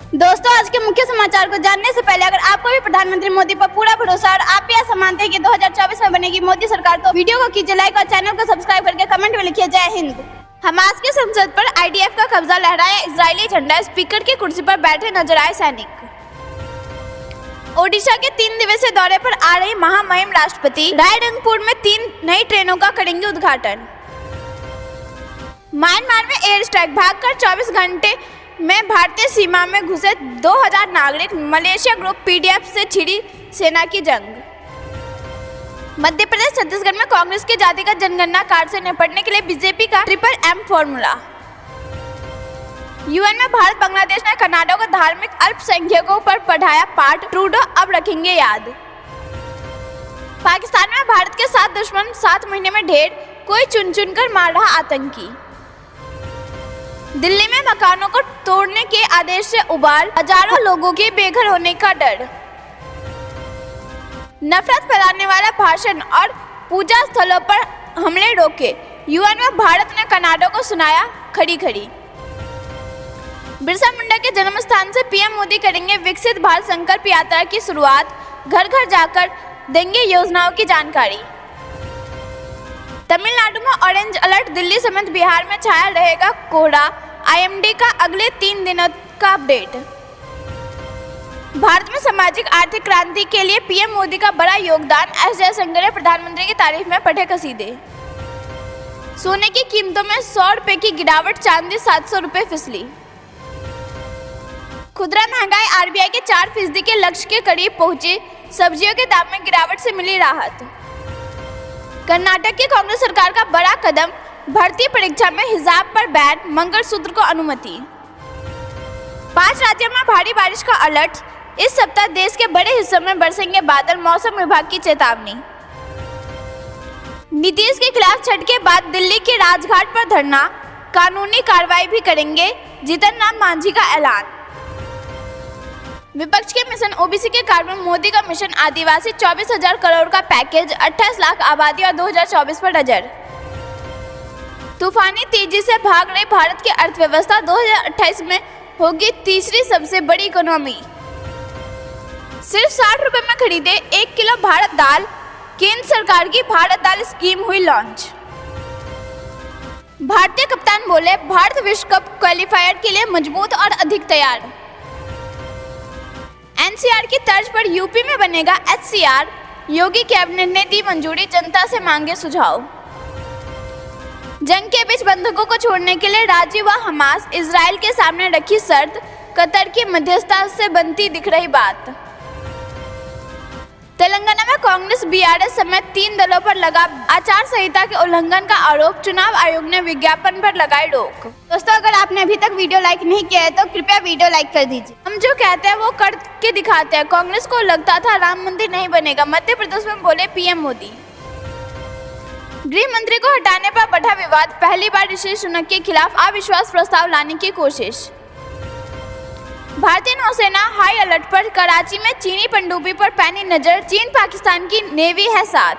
दोस्तों, आज के मुख्य समाचार को जानने से पहले अगर आपको भी प्रधानमंत्री मोदी पर पूरा भरोसा और आप भी ऐसा मानते हैं कि 2024 में बनेगी मोदी सरकार, तो वीडियो को कीजिए लाइक और चैनल को सब्सक्राइब करके कमेंट में लिखिए जय हिंद। हमास की संसद पर आईडीएफ का कब्जा, लहराया इजरायली झंडा, स्पीकर की कुर्सी पर बैठे नजर आए सैनिक। ओडिशा के 3 दिवसीय दौरे पर आ रही महामहिम राष्ट्रपति रायरंगपुर में 3 नई ट्रेनों का करेंगे उद्घाटन। म्यांमार में एयर स्ट्राइक, भागकर 24 घंटे में भारतीय सीमा में घुसे 2000 नागरिक, मलेशिया ग्रुप पीडीएफ से छिड़ी सेना की जंग। मध्य प्रदेश छत्तीसगढ़ में कांग्रेस की जातिगत जनगणना कार्ड से निपटने के लिए बीजेपी का ट्रिपल एम फॉर्मूला। यूएन में भारत बांग्लादेश ने कनाडा को धार्मिक अल्पसंख्यकों पर पढ़ाया पाठ, ट्रूडो अब रखेंगे याद। पाकिस्तान में भारत के 7 दुश्मन 7 महीने में ढेर, कोई चुन चुन कर मार रहा आतंकी। दिल्ली में मकानों को तोड़ने के आदेश से उबाल, हजारों लोगों के बेघर होने का डर। नफरत फैलाने वाला भाषण और पूजा स्थलों पर हमले रोके, यूएन में भारत ने कनाडा को सुनाया खड़ी खड़ी। बिरसा मुंडा के जन्म स्थान से पीएम मोदी करेंगे विकसित भारत संकल्प यात्रा की शुरुआत, घर घर जाकर देंगे योजनाओं की जानकारी। तमिलनाडु में ऑरेंज अलर्ट, दिल्ली समेत बिहार में छाया रहेगा कोहरा, आईएमडी का अगले 3 दिनों का अपडेट। भारत में सामाजिक आर्थिक क्रांति के लिए पीएम मोदी का बड़ा योगदान, एस जयशंकर ने प्रधानमंत्री की तारीफ में पढ़े कसीदे। सोने की कीमतों में 100 रुपए की गिरावट, चांदी 700 रुपए फिसली। खुदरा महंगाई आरबीआई के 4% के लक्ष्य के करीब पहुंची, सब्जियों के दाम में गिरावट से मिली राहत। कर्नाटक की कांग्रेस सरकार का बड़ा कदम, भर्ती परीक्षा में हिजाब पर बैन, मंगलसूत्र को अनुमति। 5 राज्यों में भारी बारिश का अलर्ट, इस सप्ताह देश के बड़े हिस्सों में बरसेंगे बादल, मौसम विभाग की चेतावनी। नीतीश के खिलाफ छठ के बाद दिल्ली के राजघाट पर धरना, कानूनी कार्रवाई भी करेंगे, जीतन राम मांझी का ऐलान। विपक्ष के मिशन ओबीसी के कार्य में मोदी का मिशन आदिवासी, 24,000 करोड़ का पैकेज, 28 लाख आबादी और 2024 पर नजर। तूफानी तेजी से भाग रही भारत की अर्थव्यवस्था, 2028 में होगी तीसरी सबसे बड़ी इकोनॉमी। सिर्फ 60 रुपए में खरीदे 1 किलो भारत दाल, केंद्र सरकार की भारत दाल स्कीम हुई लॉन्च। भारतीय कप्तान बोले, भारत विश्व कप क्वालिफायर के लिए मजबूत और अधिक तैयार। एनसीआर की तर्ज पर यूपी में बनेगा एचसीआर, योगी कैबिनेट ने दी मंजूरी, जनता से मांगे सुझाव। जंग के बीच बंधकों को छोड़ने के लिए राजी व हमास, इजराइल के सामने रखी शर्त, कतर की मध्यस्थता से बनती दिख रही बात। तेलंगाना में कांग्रेस बीआरएस समेत 3 दलों पर लगा आचार संहिता के उल्लंघन का आरोप, चुनाव आयोग ने विज्ञापन पर लगाई रोक। दोस्तों, अगर आपने अभी तक वीडियो लाइक नहीं किया है तो कृपया वीडियो लाइक कर दीजिए। हम जो कहते हैं वो करके दिखाते हैं। कांग्रेस को लगता था राम मंदिर नहीं बनेगा, मध्य प्रदेश में बोले पीएम मोदी। गृह मंत्री को हटाने पर बढ़ा विवाद, पहली बार ऋषि सुनक के खिलाफ अविश्वास प्रस्ताव लाने की कोशिश। भारतीय नौसेना हाई अलर्ट पर, कराची में चीनी पनडुब्बी पर पैनी नजर, चीन पाकिस्तान की नेवी है साथ।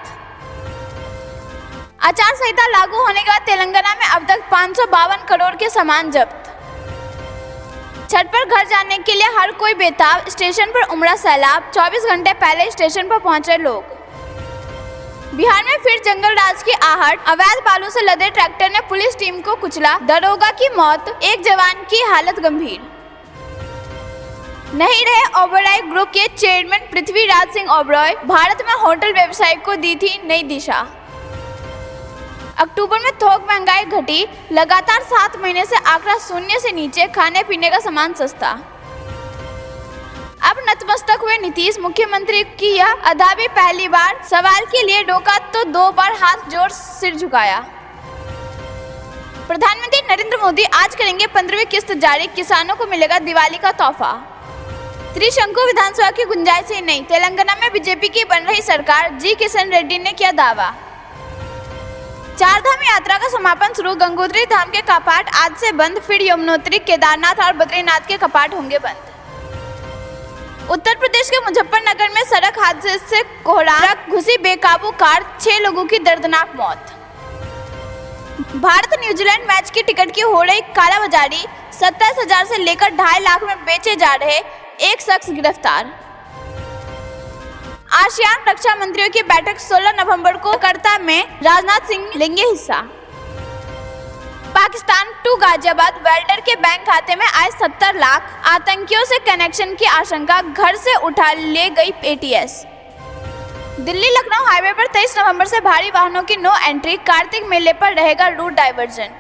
आचार संहिता लागू होने के बाद तेलंगाना में अब तक 552 करोड़ के सामान जब्त। छठ पर घर जाने के लिए हर कोई बेताब, स्टेशन पर उमड़ा सैलाब, 24 घंटे पहले स्टेशन पर पहुंचे लोग। बिहार में फिर जंगल राज की आहट, अवैध बालू से लदे ट्रैक्टर ने पुलिस टीम को कुचला, दरोगा की मौत, एक जवान की हालत गंभीर। नहीं रहे ओबरॉय ग्रुप के चेयरमैन पृथ्वीराज सिंह ओबरॉय, भारत में होटल व्यवसाय को दी थी नई दिशा। अक्टूबर में थोक महंगाई घटी, लगातार 7 महीने से आंकड़ा शून्य से नीचे, खाने पीने का सामान सस्ता। अब नतमस्तक हुए नीतीश, मुख्यमंत्री की यह अदा भी पहली बार, सवाल के लिए रोका तो 2 बार हाथ जोड़ सिर झुकाया। प्रधानमंत्री नरेंद्र मोदी आज करेंगे 15वीं किस्त जारी, किसानों को मिलेगा दिवाली का तोहफा। त्रिशंकु विधानसभा की गुंजाइश ही नहीं, तेलंगाना में बीजेपी की बन रही सरकार, जी किशन रेड्डी ने किया दावा। 4 धाम यात्रा का समापन शुरू, गंगोत्री धाम के कपाट आज से बंद, फिर यमुनोत्री, केदारनाथ और बद्रीनाथ के कपाट होंगे बंद। उत्तर प्रदेश के मुजफ्फरनगर में सड़क हादसे से कोहरा, घुसी बेकाबू कार, 6 लोगों की दर्दनाक मौत। भारत न्यूजीलैंड मैच की टिकट की हो रही कालाबाजारी, 27,000 से लेकर 2.5 लाख में बेचे जा रहे एक शख्स गिरफ्तार। आसियान रक्षा मंत्रियों की बैठक 16 नवंबर को कोलकाता में, राजनाथ सिंह लेंगे हिस्सा। पाकिस्तान टू गाजियाबाद वेल्डर के बैंक खाते में आए 70 लाख, आतंकियों से कनेक्शन की आशंका, घर से उठा ले गई एटीएस। दिल्ली लखनऊ हाईवे पर 23 नवंबर से भारी वाहनों की नो एंट्री, कार्तिक मेले पर रहेगा route diversion.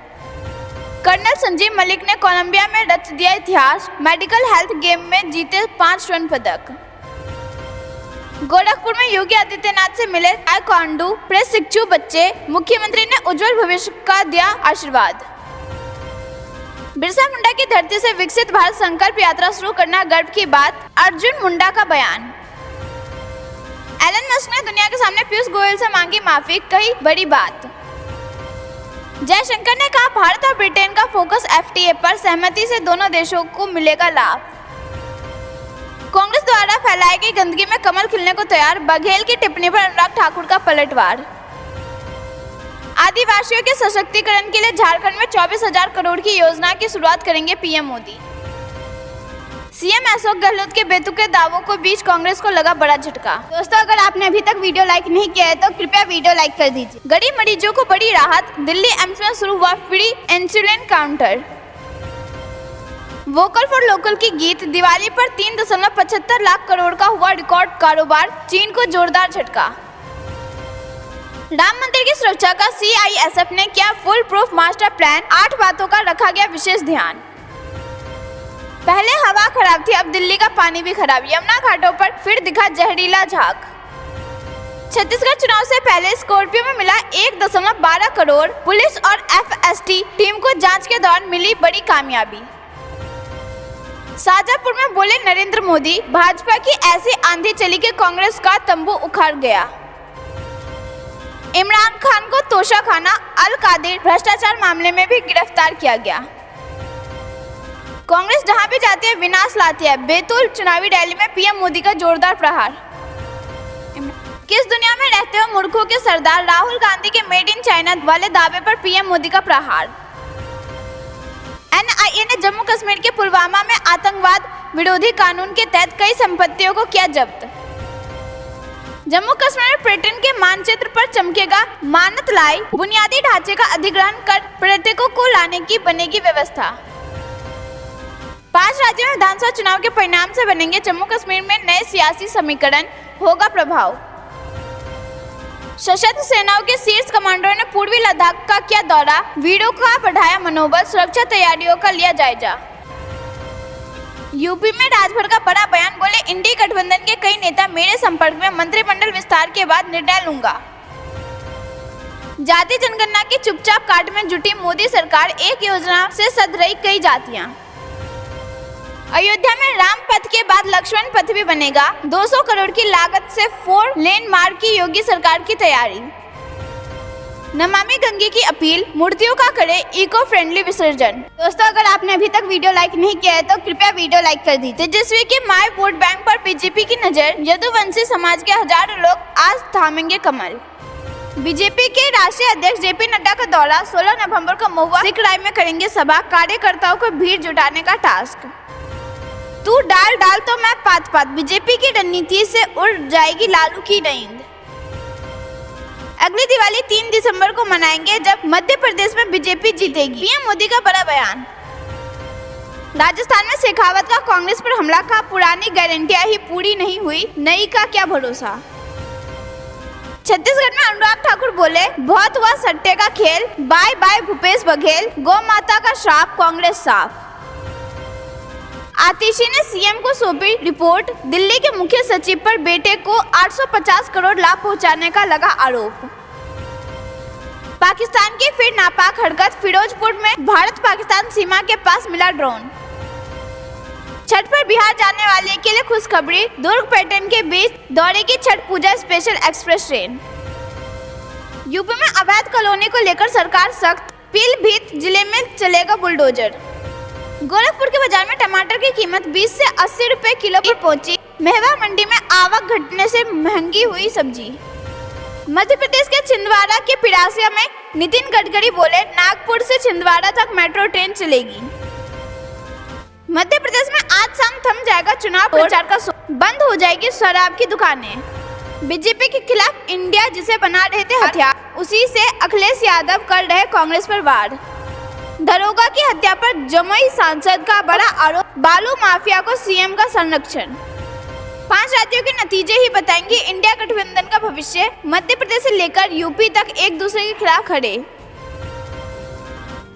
Colonel Sanjeev Malik ने कोलंबिया में रच दिया इतिहास, मेडिकल हेल्थ गेम में जीते 5 स्वर्ण पदक। गोरखपुर में योगी आदित्यनाथ से मिले ताइक्वांडो प्रशिक्षु बच्चे, मुख्यमंत्री ने उज्जवल भविष्य का दिया आशीर्वाद। बिरसा मुंडा की धरती से विकसित भारत संकल्प यात्रा शुरू करना गर्व की बात, अर्जुन मुंडा का बयान। एलन मस्क ने दुनिया के सामने पीयूष गोयल से मांगी माफी, कही बड़ी बात। जयशंकर ने कहा भारत और ब्रिटेन का फोकस एफटीए पर, सहमति से दोनों देशों को मिलेगा लाभ। कांग्रेस द्वारा फैलाई गई गंदगी में कमल खिलने को तैयार, बघेल की टिप्पणी पर अनुराग ठाकुर का पलटवार। आदिवासियों के सशक्तिकरण के लिए झारखंड में 24,000 करोड़ की योजना की शुरुआत करेंगे पीएम मोदी। सीएम अशोक गहलोत के बेतुके दावों को बीच कांग्रेस को लगा बड़ा झटका। दोस्तों, अगर आपने अभी तक वीडियो लाइक नहीं किया है तो कृपया वीडियो लाइक कर दीजिए। गरीब मरीजों को बड़ी राहत, दिल्ली एम्स में शुरू हुआ free insulin counter. Vocal for local की गीत, दिवाली पर 3.75 लाख करोड़ का हुआ रिकॉर्ड कारोबार, चीन को जोरदार झटका। राम मंदिर की सुरक्षा का सीआईएसएफ ने किया फुल प्रूफ मास्टर प्लान, 8 बातों का रखा गया विशेष ध्यान। पहले हवा खराब थी, अब दिल्ली का पानी भी खराब, यमुना घाटों पर फिर दिखा जहरीला झाग। छत्तीसगढ़ चुनाव से पहले स्कॉर्पियो में मिला 1.12 करोड़, पुलिस और एफएसटी टीम को जांच के दौरान मिली बड़ी कामयाबी। शाजापुर में बोले नरेंद्र मोदी, भाजपा की ऐसी आंधी चली कि कांग्रेस का तंबू उखाड़ गया। इमरान खान को तोशाखाना अल कादिर भ्रष्टाचार मामले में भी गिरफ्तार किया गया। कांग्रेस जहां भी जाती है विनाश लाती है, बैतूल चुनावी रैली में पीएम मोदी का जोरदार प्रहार। किस दुनिया में रहते हो मूर्खों के सरदार, राहुल गांधी के मेड इन चाइना वाले दावे पर पीएम मोदी का प्रहार। एनआईए ने जम्मू कश्मीर के पुलवामा में आतंकवाद विरोधी कानून के तहत कई संपत्तियों को किया जब्त। जम्मू कश्मीर में पर्यटन के मानचित्र पर चमकेगा मानत लाई, बुनियादी ढांचे का अधिग्रहण कर पर्यटकों को लाने की बनेगी व्यवस्था। 5 राज्यों में विधानसभा चुनाव के परिणाम से बनेंगे जम्मू कश्मीर में नए सियासी समीकरण, होगा प्रभाव। सशस्त्र सेनाओं के शीर्ष कमांडरों ने पूर्वी लद्दाख का किया दौरा, वीरों का बढ़ाया मनोबल, सुरक्षा तैयारियों का लिया जायजा। यूपी में राजभर का बड़ा बयान, बोले इंडी गठबंधन के कई नेता मेरे संपर्क में, मंत्रिमंडल विस्तार के बाद निर्णय लूंगा। जाति जनगणना की चुपचाप काट में जुटी मोदी सरकार, एक योजना से सध रही कई जातियां। अयोध्या में राम पथ के बाद लक्ष्मण पथ भी बनेगा, 200 करोड़ की लागत से 4 लेन मार्ग की योगी सरकार की तैयारी। नमामि गंगे की अपील, मूर्तियों का करे इको फ्रेंडली विसर्जन। दोस्तों, अगर आपने अभी तक वीडियो लाइक नहीं किया है तो कृपया वीडियो लाइक कर दीजिए। तेजस्वी के माय वोट बैंक पर बीजेपी की नजर, यदुवंशी समाज के हजारों लोग आज थामेंगे कमल। बीजेपी के राष्ट्रीय अध्यक्ष जेपी नड्डा का दौरा, 16 नवंबर को महुआ सिख राय में करेंगे सभा, कार्यकर्ताओं को भीड़ जुटाने का टास्क। तू डाल डाल तो मैं पात पात, बीजेपी की रणनीति से उड़ जाएगी लालू की नींद। अगली दिवाली 3 दिसंबर को मनाएंगे जब मध्य प्रदेश में बीजेपी जीतेगी, पीएम मोदी का बड़ा बयान। राजस्थान में शेखावत का कांग्रेस पर हमला, का पुरानी गारंटियां ही पूरी नहीं हुई, नई का क्या भरोसा। छत्तीसगढ़ में अनुराग ठाकुर बोले बहुत हुआ सट्टे का खेल, बाय बाय भूपेश बघेल, गौ माता का श्राप, कांग्रेस साफ। आतिशी ने सीएम को सौंपी रिपोर्ट, दिल्ली के मुख्य सचिव पर बेटे को 850 करोड़ लाभ पहुंचाने का लगा आरोप। पाकिस्तान की फिर नापाक हरकत, फिरोजपुर में भारत पाकिस्तान सीमा के पास मिला ड्रोन। छठ पर बिहार जाने वाले के लिए खुशखबरी, दुर्ग पैटर्न के बीच दौड़ेगी छठ पूजा स्पेशल एक्सप्रेस ट्रेन। यूपी में अवैध कॉलोनी को लेकर सरकार सख्त, पीलीभीत जिले में चलेगा बुलडोजर। गोरखपुर के बाजार में टमाटर की कीमत 20 से 80 रुपए किलो पर पहुंची, मेहवा मंडी में आवक घटने से महंगी हुई सब्जी। मध्य प्रदेश के छिंदवाड़ा के पिरासिया में नितिन गडकरी बोले, नागपुर से छिंदवाड़ा तक मेट्रो ट्रेन चलेगी। मध्य प्रदेश में आज शाम थम जाएगा चुनाव प्रचार का बंद हो जाएगी शराब की दुकानें। बीजेपी के खिलाफ इंडिया जिसे बना रहे थे हथियार, उसी से अखिलेश यादव कर रहे कांग्रेस पर वार। दरोगा की हत्या पर जमुई सांसद का बड़ा आरोप, बालू माफिया को सीएम का संरक्षण। 5 राज्यों के नतीजे ही बताएंगे इंडिया गठबंधन का भविष्य। मध्य प्रदेश से लेकर यूपी तक एक दूसरे के खिलाफ खड़े।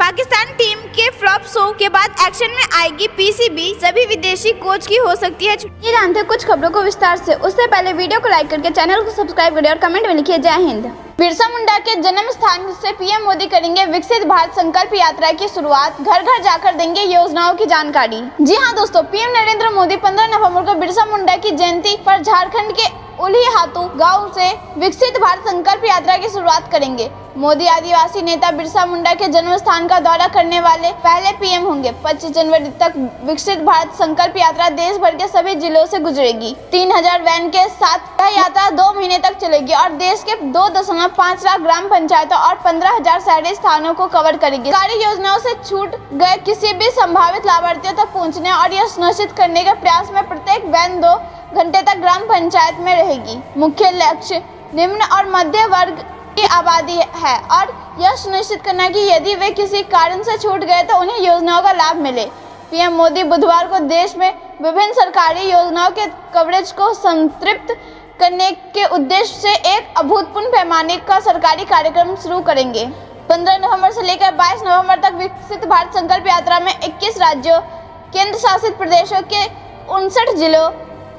पाकिस्तान टीम के फ्लॉप शो के बाद एक्शन में आएगी पीसीबी, सभी विदेशी कोच की हो सकती है छुट्टी। जानते हैं कुछ खबरों को विस्तार से, उससे पहले वीडियो को लाइक करके चैनल को सब्सक्राइब करें और कमेंट में लिखिए जय हिंद। बिरसा मुंडा के जन्म स्थान से पीएम मोदी करेंगे विकसित भारत संकल्प यात्रा की शुरुआत, घर घर जाकर देंगे योजनाओं की जानकारी। जी हां दोस्तों, पीएम नरेंद्र मोदी 15 नवंबर को बिरसा मुंडा की जयंती पर झारखंड के उलीहातू गांव से विकसित भारत संकल्प यात्रा की शुरुआत करेंगे। मोदी आदिवासी नेता बिरसा मुंडा के जन्म स्थान का दौरा करने वाले पहले पीएम होंगे। 25 जनवरी तक विकसित भारत संकल्प यात्रा देश भर के सभी जिलों से गुजरेगी। 3000 वैन के साथ यह यात्रा 2 महीने तक चलेगी और देश के 2.5 लाख ग्राम पंचायतों और 15,000 शहरी स्थानों को कवर करेगी। सरकारी योजनाओं से छूट गए किसी भी संभावित लाभार्थियों तक पहुँचने और यह सुनिश्चित करने के प्रयास में प्रत्येक वैन 2 घंटे तक ग्राम पंचायत में रहेगी। मुख्य लक्ष्य निम्न और मध्य वर्ग की आबादी है और यह सुनिश्चित करना कि यदि वे किसी कारण से छूट गए तो उन्हें योजनाओं का लाभ मिले। पीएम मोदी बुधवार को देश में विभिन्न सरकारी योजनाओं के कवरेज को संतृप्त करने के उद्देश्य से एक अभूतपूर्व पैमाने का सरकारी कार्यक्रम शुरू करेंगे। 15 नवंबर से लेकर 22 नवंबर तक विकसित भारत संकल्प यात्रा में 21 राज्यों, केंद्र शासित प्रदेशों के 59 जिलों,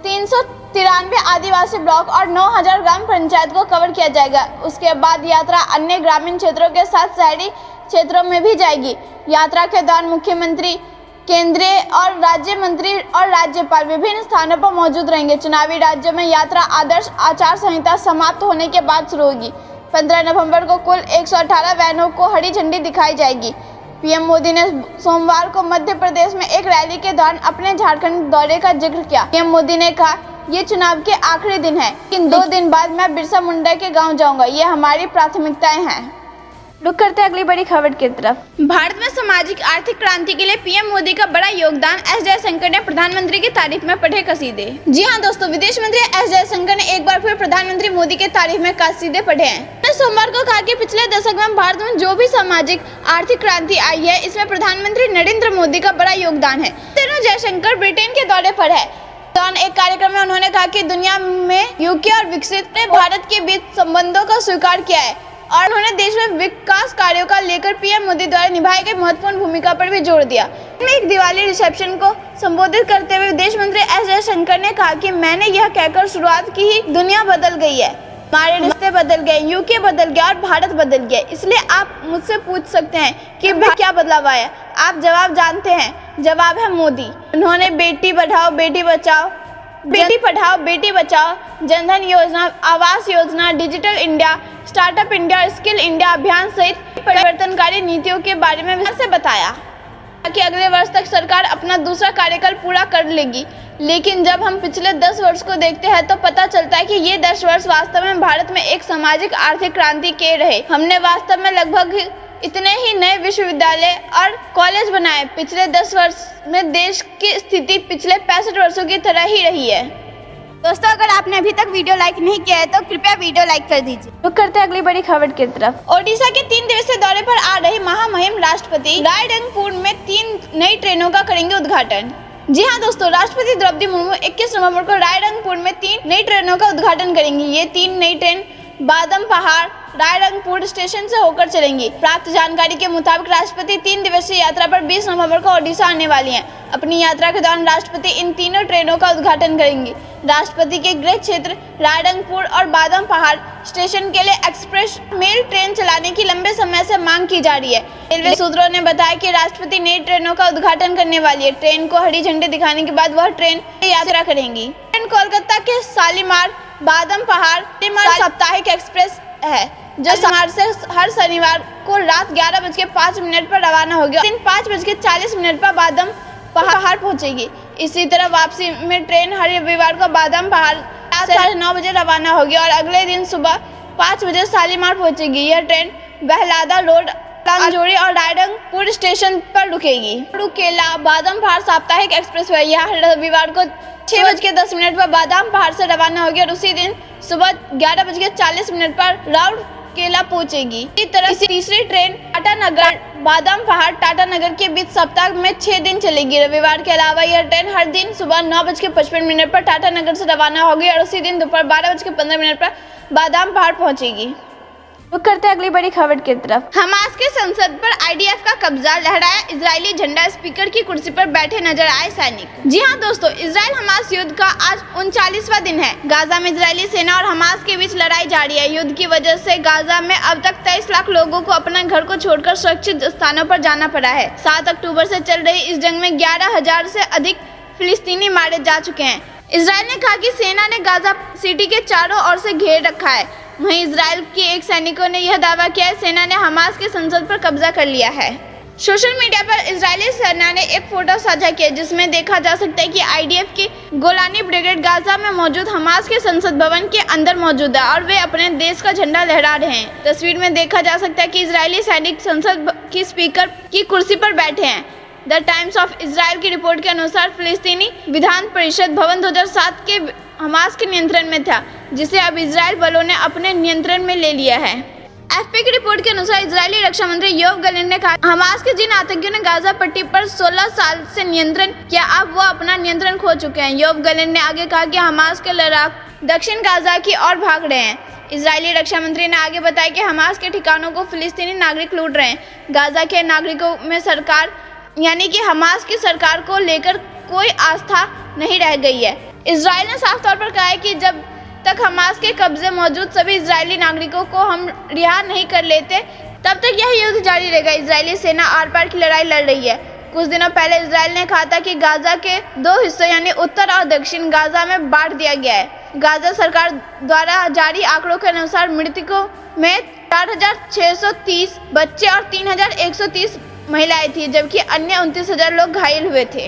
393 आदिवासी ब्लॉक और 9000 ग्राम पंचायत को कवर किया जाएगा। उसके बाद यात्रा अन्य ग्रामीण क्षेत्रों के साथ शहरी क्षेत्रों में भी जाएगी। यात्रा के दौरान मुख्यमंत्री, केंद्रीय और राज्य मंत्री और राज्यपाल विभिन्न स्थानों पर मौजूद रहेंगे। चुनावी राज्यों में यात्रा आदर्श आचार संहिता समाप्त होने के बाद शुरू होगी। 15 नवंबर को कुल 118 वैनों को हरी झंडी दिखाई जाएगी। पीएम मोदी ने सोमवार को मध्य प्रदेश में एक रैली के दौरान अपने झारखंड दौरे का जिक्र किया। पीएम मोदी ने कहा, ये चुनाव के आखिरी दिन है, लेकिन 2 दिन बाद मैं बिरसा मुंडा के गांव जाऊंगा। ये हमारी प्राथमिकताएं हैं। रुक करते अगली बड़ी खबर की तरफ। भारत में सामाजिक आर्थिक क्रांति के लिए पीएम मोदी का बड़ा योगदान, एस जयशंकर ने प्रधानमंत्री की तारीफ में पढ़े कसीदे। जी हां दोस्तों, विदेश मंत्री एस जयशंकर ने एक बार फिर प्रधानमंत्री मोदी के तारीफ में कसीदे पढ़े हैं। उन्होंने सोमवार को कहा कि पिछले दशक में भारत में जो भी सामाजिक आर्थिक क्रांति आई है, इसमें प्रधानमंत्री नरेंद्र मोदी का बड़ा योगदान है। जयशंकर ब्रिटेन के दौरे पर है। एक कार्यक्रम में उन्होंने कहा कि दुनिया में यूके और विकसित ने भारत के बीच संबंधों का स्वीकार किया है और उन्होंने देश में विकास कार्यों का लेकर पीएम मोदी द्वारा निभाई गई महत्वपूर्ण भूमिका पर भी जोर दिया। एक दिवाली रिसेप्शन को संबोधित करते हुए विदेश मंत्री एस जयशंकर ने कहा कि मैंने यह कहकर शुरुआत की ही दुनिया बदल गई है, हमारे रिश्ते बदल गए, यूके बदल गया और भारत बदल गया। इसलिए आप मुझसे पूछ सकते हैं कि क्या बदलाव आया। आप जवाब जानते हैं, जवाब है मोदी। उन्होंने बेटी पढ़ाओ बेटी बचाओ, जनधन योजना, Awas Yojana, digital India, startup India और स्किल इंडिया अभियान सहित परिवर्तनकारी नीतियों के बारे में विस्तार से बताया कि अगले वर्ष तक सरकार अपना दूसरा कार्यकाल पूरा कर लेगी। लेकिन जब हम पिछले 10 वर्ष को देखते हैं तो पता चलता है कि ये 10 वर्ष वास्तव में भारत में एक सामाजिक आर्थिक क्रांति के रहे। हमने वास्तव में लगभग इतने ही नए विश्वविद्यालय और कॉलेज बनाए। पिछले 10 वर्ष में देश की स्थिति पिछले 65 वर्षों की तरह ही रही है। दोस्तों, अगर आपने अभी तक वीडियो लाइक नहीं किया है तो कृपया वीडियो लाइक कर दीजिए। रुक करते अगली बड़ी खबर की तरफ। ओडिशा के 3 दिवसीय दौरे पर आ रहे महामहिम राष्ट्रपति रायरंगपुर में 3 नई ट्रेनों का करेंगे उद्घाटन। जी हाँ दोस्तों, राष्ट्रपति द्रौपदी मुर्मू 21 नवंबर को रायरंगपुर में 3 नई ट्रेनों का उद्घाटन करेंगी। ये 3 नई ट्रेन बादम पहाड़ रायरंगपुर स्टेशन से होकर चलेंगी। प्राप्त जानकारी के मुताबिक राष्ट्रपति 3 दिवसीय यात्रा पर 20 नवंबर को ओडिशा आने वाली हैं। अपनी यात्रा के दौरान राष्ट्रपति इन तीनों ट्रेनों का उद्घाटन करेंगी। राष्ट्रपति के गृह क्षेत्र रायरंगपुर और बादम पहाड़ स्टेशन के लिए एक्सप्रेस मेल ट्रेन चलाने की लंबे समय से मांग की जा रही है। रेलवे सूत्रों ने बताया कि राष्ट्रपति नई ट्रेनों का उद्घाटन करने वाली है। ट्रेन को हरी झंडी दिखाने के बाद वह ट्रेन यात्रा करेंगी। ट्रेन कोलकाता के शालीमार बादम पहाड़ साप्ताहिक एक्सप्रेस है, जो शालीमार से हर शनिवार को रात 11:05 पर रवाना होगी। दिन 5:40 पर बादम पहाड़ पहुंचेगी। इसी तरह वापसी में ट्रेन हर रविवार को बादम पहाड़ रात 9:30 बजे रवाना होगी और अगले दिन सुबह 5 बजे शालीमार पहुंचेगी। यह ट्रेन बहलादा रोड, तांजोरी और रायरंगपुर स्टेशन पर रुकेगी। रूरकेला बादाम पहाड़ साप्ताहिक एक्सप्रेस वे यह रविवार को 6:10 पर बादाम पहाड़ से रवाना होगी और उसी दिन सुबह 11:40 पर राउरकेला पहुंचेगी। इसी तरह तीसरी ट्रेन टाटानगर बादाम पहाड़ टाटानगर के बीच सप्ताह में 6 दिन चलेगी। रविवार के अलावा यह ट्रेन हर दिन सुबह 9:55 पर टाटानगर से रवाना होगी और उसी दिन दोपहर 12:15 पर बादाम पहाड़ पहुंचेगी। रुक करते अगली बड़ी खबर की तरफ। हमास के संसद पर आईडीएफ का कब्जा, लहराया इजरायली झंडा, स्पीकर की कुर्सी पर बैठे नजर आए सैनिक। जी हां दोस्तों, इजराइल हमास युद्ध का आज 39वां दिन है। गाजा में इजरायली सेना और हमास के बीच लड़ाई जारी है। युद्ध की वजह से गाजा में अब तक 23 लाख लोगों को अपने घर को छोड़कर सुरक्षित स्थानों पर जाना पड़ा है। 7 अक्टूबर से चल रही इस जंग में 11,000 से अधिक फिलिस्तीनी मारे जा चुके हैं। इजराइल ने कहा कि सेना ने गाजा सिटी के चारों ओर से घेर रखा है। वहीं इजराइल के एक सैनिकों ने यह दावा किया है सेना ने हमास के संसद पर कब्जा कर लिया है। सोशल मीडिया पर इजरायली सेना ने एक फोटो साझा किया जिसमें देखा जा सकता है कि आईडीएफ की गोलानी ब्रिगेड गाजा में मौजूद हमास के संसद भवन के अंदर मौजूद है और वे अपने देश का झंडा लहरा रहे हैं। तस्वीर में देखा जा सकता है कि इजरायली सैनिक संसद की स्पीकर की कुर्सी पर बैठे हैं। द टाइम्स ऑफ इजराइल की रिपोर्ट के अनुसार फिलिस्तीनी विधान परिषद भवन 2007 के हमास के नियंत्रण में था, जिसे अब इजराइल बलों ने अपने नियंत्रण में ले लिया है। एफपी की रिपोर्ट के अनुसार इजरायली रक्षा मंत्री योव गैलेंट ने कहा हमास के जिन आतंकियों ने गाजा पट्टी पर 16 साल से नियंत्रण किया, अब वो अपना नियंत्रण खो चुके हैं। योव गैलेंट ने आगे कहा कि हमास के लड़ाक दक्षिण गाजा की ओर भाग रहे हैं। इजरायली रक्षा मंत्री ने आगे बताया कि हमास के ठिकानों को फिलिस्तीनी नागरिक लूट रहे हैं। गाजा के नागरिकों में सरकार यानी कि हमास की सरकार को लेकर कोई आस्था नहीं रह गई है। इजराइल ने साफ तौर पर कहा है कि जब तक हमास के कब्जे मौजूद सभी इजरायली नागरिकों को हम रिहा नहीं कर लेते, तब तक यह युद्ध जारी रहेगा। इजरायली सेना आर पार की लड़ाई लड़ रही है। कुछ दिनों पहले इजराइल ने कहा था कि गाजा के 2 हिस्सों यानी उत्तर और दक्षिण गाजा में बांट दिया गया है। गाजा सरकार द्वारा जारी आंकड़ों के अनुसार मृतकों में 4,630 बच्चे और 3,130 महिलाएं थी, जबकि अन्य 29,000 लोग घायल हुए थे।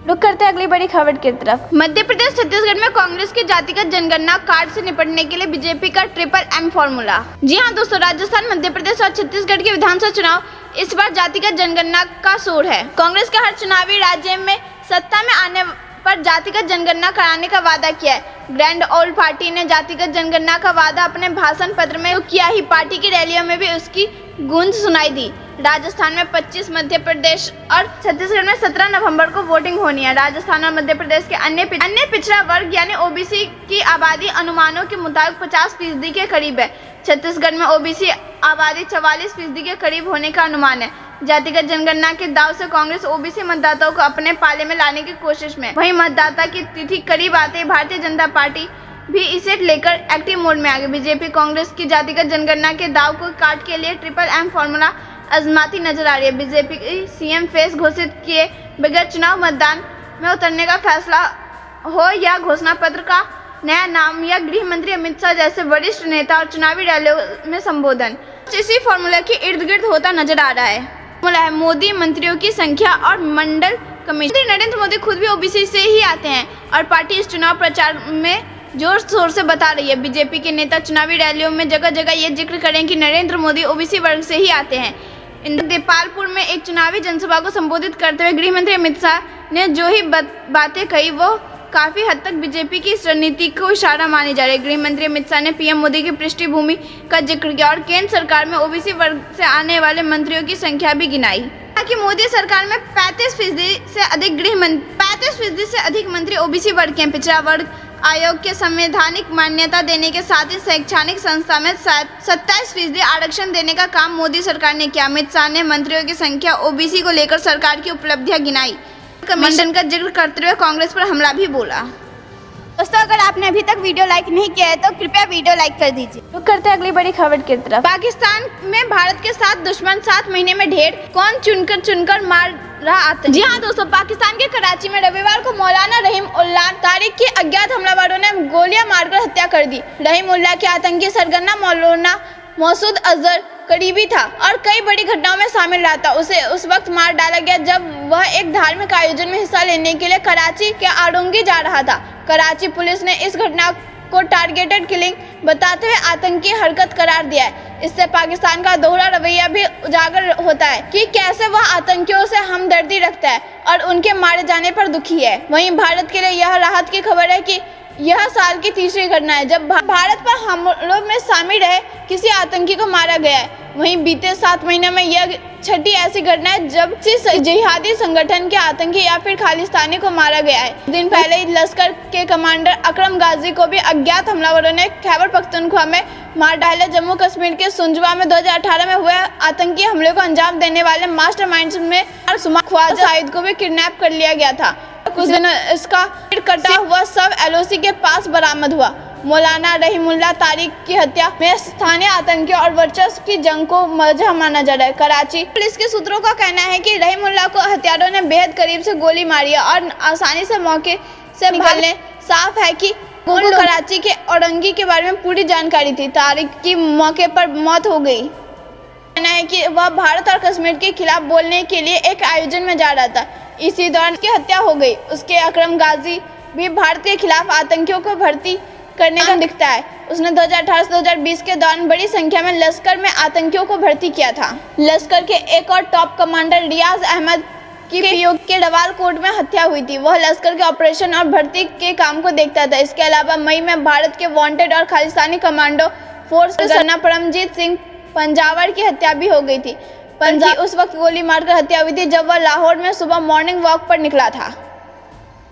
रुक करते अगली बड़ी खबर की तरफ। मध्य प्रदेश छत्तीसगढ़ में कांग्रेस की जातिगत जनगणना कार्ड से निपटने के लिए बीजेपी का ट्रिपल फॉर्मूला। जी हां दोस्तों, राजस्थान, मध्य प्रदेश और छत्तीसगढ़ के विधानसभा चुनाव इस बार जातिगत जनगणना का शोर है। कांग्रेस का हर चुनावी राज्य में सत्ता में आने पर जातिगत जनगणना कराने का वादा किया है। ग्रैंड ओल्ड पार्टी ने जातिगत जनगणना का वादा अपने भाषण पत्र में किया ही, पार्टी की रैलियों में भी उसकी गूंज सुनाई दी। राजस्थान में 25, मध्य प्रदेश और छत्तीसगढ़ में 17 नवंबर को वोटिंग होनी है। राजस्थान और मध्य प्रदेश के अन्य पिछड़ा वर्ग यानी ओबीसी की आबादी अनुमानों के मुताबिक 50% के करीब है। छत्तीसगढ़ में ओबीसी आबादी 44% के करीब होने का अनुमान है। जातिगत जनगणना के दाव से कांग्रेस ओबीसी मतदाताओं को अपने पाले में लाने की कोशिश में। वहीं मतदाता की तिथि करीब आते ही भारतीय जनता पार्टी भी इसे लेकर एक्टिव मोड में आ गई। बीजेपी कांग्रेस की जातिगत जनगणना के दाव को काट के लिए ट्रिपल फॉर्मूला आजमाती नजर आ रही है। बीजेपी की सीएम फेस घोषित किए बगैर चुनाव मैदान में उतरने का फैसला हो या घोषणा पत्र का नया नाम या गृह मंत्री अमित शाह जैसे वरिष्ठ नेता और चुनावी रैलियों में संबोधन, इसी फॉर्मूला के इर्द गिर्द होता नजर आ रहा है। फॉर्मूला है मोदी मंत्रियों की संख्या और मंडल कमीशन। नरेंद्र मोदी खुद भी ओबीसी से ही आते हैं और पार्टी इस चुनाव प्रचार में जोर शोर से बता रही है। बीजेपी के नेता चुनावी रैलियों में जगह जगह ये जिक्र करें कि नरेंद्र मोदी ओबीसी वर्ग से ही आते हैं। देपालपुर में एक चुनावी जनसभा को संबोधित करते हुए गृह मंत्री अमित शाह ने जो ही बातें कही वो काफी हद तक बीजेपी की इस रणनीति को इशारा मानी जा रही है। गृह मंत्री अमित शाह ने पीएम मोदी की पृष्ठभूमि का जिक्र किया और केंद्र सरकार में ओबीसी वर्ग से आने वाले मंत्रियों की संख्या भी गिनाई। कि मोदी सरकार में 35% से अधिक मंत्री ओबीसी वर्ग के हैं। पिछड़ा वर्ग आयोग के संवैधानिक मान्यता देने के साथ ही शैक्षणिक संस्था में 27% आरक्षण देने का काम मोदी सरकार ने किया। अमित शाह ने मंत्रियों की संख्या ओबीसी को लेकर सरकार की उपलब्धियां गिनाई। कमीशन का जिक्र करते हुए कांग्रेस पर हमला भी बोला। दोस्तों, अगर आपने अभी तक वीडियो लाइक नहीं किया है तो कृपया वीडियो लाइक कर दीजिए। रुक करते हैं अगली बड़ी खबर की तरफ। पाकिस्तान में भारत के साथ दुश्मन 7 महीने में ढेर, कौन चुनकर मार रहा आतंक। जी हाँ दोस्तों, पाकिस्तान के कराची में रविवार को मौलाना रहीम उल्लाह तारिक की अज्ञात हमलावरों ने गोलियां मारकर हत्या कर दी। रहीम उल्लाह के आतंकी सरगना मौलाना मसूद अजहर करीबी था और कई बड़ी घटनाओं में शामिल रहा था। उसे उस वक्त मार डाला गया जब वह एक धार्मिक आयोजन में हिस्सा लेने के लिए कराची के आड़ोंगी जा रहा था। कराची पुलिस ने इस घटना को टारगेटेड किलिंग बताते हुए आतंकी हरकत करार दिया है। इससे पाकिस्तान का दोहरा रवैया भी उजागर होता है कि कैसे वह आतंकियों से हमदर्दी रखता है और उनके मारे जाने पर दुखी है। वहीं भारत के लिए यह राहत की खबर है कि यह साल की तीसरी घटना है जब भारत पर हमलों में शामिल रहे किसी आतंकी को मारा गया है। वहीं बीते 7 महीने में यह छठी ऐसी घटना है जब किसी जिहादी संगठन के आतंकी या फिर खालिस्तानी को मारा गया है। दिन पहले ही लश्कर के कमांडर अकरम गाजी को भी अज्ञात हमलावरों ने खैबर पख्तूनख्वा में मार डाला। जम्मू कश्मीर के सुंजवा में 2018 में हुए आतंकी हमले को अंजाम देने वाले मास्टरमाइंड्स में ख्वाजा साइद को भी किडनैप कर लिया गया था। कुछ दिनों इसका कटा हुआ शव एलओसी के पास बरामद हुआ। मौलाना रहीमुल्लाह तारिक की हत्या में स्थानीय आतंकियों और वर्चस्व की जंग को वजह माना जा रहा है। कराची पुलिस के सूत्रों का कहना है कि रहीमुल्लाह को हत्यारों ने बेहद करीब से गोली मारी है और आसानी से मौके से निकलने। साफ है कि उनको कराची के औरंगी के बारे में पूरी जानकारी थी। तारिक की मौके पर मौत हो गई। कहना है कि वह भारत और कश्मीर के खिलाफ बोलने के लिए एक आयोजन में जा रहा था। इसी दौरान उसकी हत्या हो गई। उसके अकरम गाजी भी भारत के खिलाफ आतंकियों को भर्ती करने का दिखता है। उसने 2018 से 2020 के दौरान बड़ी संख्या में लश्कर में आतंकियों को भर्ती किया था। लश्कर के एक और टॉप कमांडर रियाज अहमद की पीओ के रवाल कोर्ट में हत्या हुई थी। वह लश्कर के ऑपरेशन और भर्ती के काम को देखता था। इसके अलावा मई में भारत के वांटेड और खालिस्तानी कमांडो फोर्स सरना परमजीत सिंह पंजावर की हत्या भी हो गई थी। पंजी उस वक्त गोली मारकर हत्या हुई थी जब वह लाहौर में सुबह मॉर्निंग वॉक पर निकला था।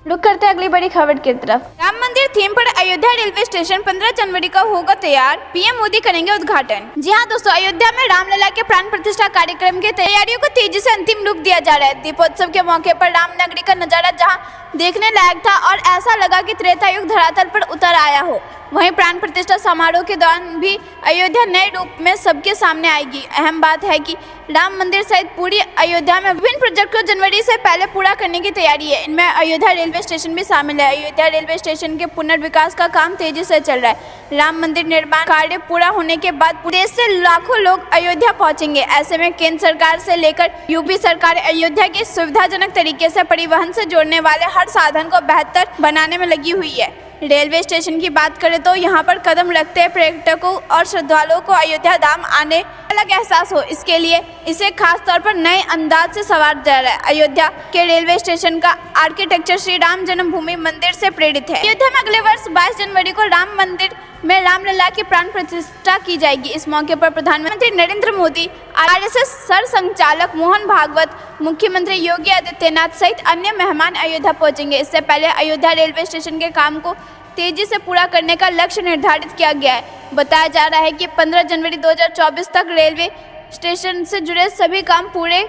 रुक करते हैं अगली बड़ी खबर की तरफ। राम मंदिर थीम पर अयोध्या रेलवे स्टेशन 15 जनवरी को होगा तैयार। पीएम मोदी करेंगे उद्घाटन। जी हाँ दोस्तों, अयोध्या में रामलला के प्राण प्रतिष्ठा कार्यक्रम की तैयारियों को तेजी से अंतिम रूप दिया जा रहा है। दीपोत्सव के मौके पर रामनगरी का नजारा जहाँ देखने लायक था और ऐसा लगा कि त्रेता युग धरातल पर उतर आया हो, वहीं प्राण प्रतिष्ठा समारोह के दौरान भी अयोध्या नए रूप में सबके सामने आएगी। अहम बात है कि राम मंदिर सहित पूरी अयोध्या में विभिन्न प्रोजेक्ट को जनवरी से पहले पूरा करने की तैयारी है। इनमें अयोध्या रेलवे स्टेशन भी शामिल है। अयोध्या रेलवे स्टेशन के पुनर्विकास का काम तेजी से चल रहा है। राम मंदिर निर्माण कार्य पूरा होने के बाद देश से लाखों लोग अयोध्या पहुंचेंगे। ऐसे में केंद्र सरकार से लेकर यूपी सरकार अयोध्या की सुविधाजनक तरीके से परिवहन से जोड़ने वाले हर साधन को बेहतर बनाने में लगी हुई है। रेलवे स्टेशन की बात करें तो यहाँ पर कदम रखते पर्यटकों और श्रद्धालुओं को अयोध्या धाम आने अलग एहसास हो, इसके लिए इसे खास तौर पर नए अंदाज से संवारा जा रहा है। अयोध्या के रेलवे स्टेशन का आर्किटेक्चर श्री राम जन्मभूमि मंदिर से प्रेरित है। अयोध्या में अगले वर्ष 22 जनवरी को राम मंदिर में रामलला की प्राण प्रतिष्ठा की जाएगी। इस मौके पर प्रधानमंत्री नरेंद्र मोदी, आरएसएस सर संचालक मोहन भागवत, मुख्यमंत्री योगी आदित्यनाथ सहित अन्य मेहमान अयोध्या पहुंचेंगे। इससे पहले अयोध्या रेलवे स्टेशन के काम को तेजी से पूरा करने का लक्ष्य निर्धारित किया गया है। बताया जा रहा है कि 15 जनवरी 2024 तक रेलवे स्टेशन से जुड़े सभी काम पूरे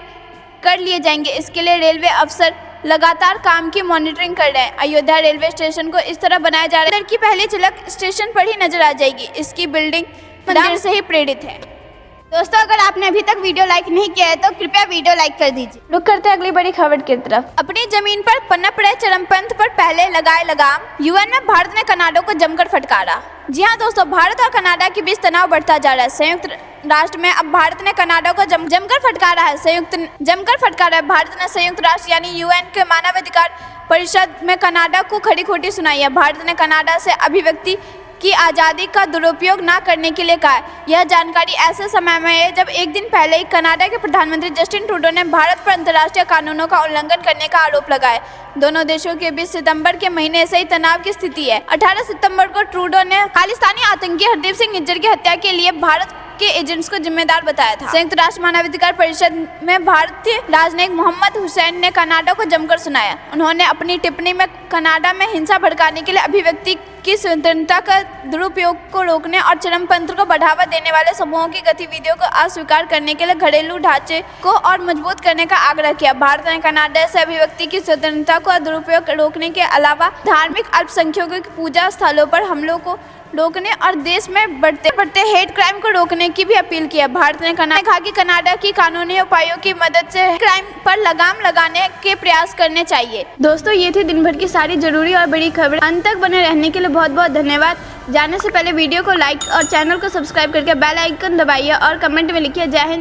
कर लिए जाएंगे। इसके लिए रेलवे अफसर लगातार काम की मॉनिटरिंग कर रहे हैं। अयोध्या रेलवे स्टेशन को इस तरह बनाया जा रहा है कि पहली झलक स्टेशन पर ही नजर आ जाएगी। इसकी बिल्डिंग मंदिर से ही प्रेरित है। दोस्तों, अगर आपने अभी तक वीडियो लाइक नहीं किया है तो कृपया वीडियो लाइक कर दीजिए। रुक करते हैं अगली बड़ी खबर की तरफ। अपनी जमीन पर पनप रहे चरमपंथ पर पहले लगाए लगाम। यूएन में भारत ने कनाडा को जमकर फटकारा। जी हाँ दोस्तों, भारत और कनाडा के बीच तनाव बढ़ता जा रहा है। संयुक्त राष्ट्र में अब भारत ने कनाडा को जमकर फटकारा है। भारत ने संयुक्त राष्ट्र यानी यूएन के मानवाधिकार परिषद में कनाडा को खरी खोटी सुनाई है। भारत ने कनाडा से अभिव्यक्ति की आज़ादी का दुरुपयोग न करने के लिए कहा है। यह जानकारी ऐसे समय में है जब एक दिन पहले ही कनाडा के प्रधानमंत्री जस्टिन ट्रूडो ने भारत पर अंतर्राष्ट्रीय कानूनों का उल्लंघन करने का आरोप लगाया। दोनों देशों के बीच सितंबर के महीने से ही तनाव की स्थिति है। 18 सितंबर को ट्रूडो ने खालिस्तानी आतंकी हरदीप सिंह निज्जर की हत्या के लिए भारत के एजेंट्स को जिम्मेदार बताया था। संयुक्त राष्ट्र मानवाधिकार परिषद में भारतीय राजनयिक मोहम्मद हुसैन ने कनाडा को जमकर सुनाया। उन्होंने अपनी टिप्पणी में कनाडा में हिंसा भड़काने के लिए अभिव्यक्ति की स्वतंत्रता का दुरुपयोग को रोकने और चरमपंथ को बढ़ावा देने वाले समूहों की गतिविधियों को अस्वीकार करने के लिए घरेलू ढांचे को और मजबूत करने का आग्रह किया। भारत ने कनाडा से अभिव्यक्ति की स्वतंत्रता को दुरुपयोग रोकने के अलावा धार्मिक अल्पसंख्यकों की पूजा स्थलों पर हमलों को रोकने और देश में बढ़ते हेट क्राइम को रोकने की भी अपील की है। भारत ने कहा कि कनाडा की कानूनी उपायों की मदद से क्राइम पर लगाम लगाने के प्रयास करने चाहिए। दोस्तों, ये थी दिन भर की सारी जरूरी और बड़ी खबर। अंत तक बने रहने के लिए बहुत बहुत धन्यवाद। जाने से पहले वीडियो को लाइक और चैनल को सब्सक्राइब करके बेल आइकन दबाइए और कमेंट में लिखिए जय हिंद।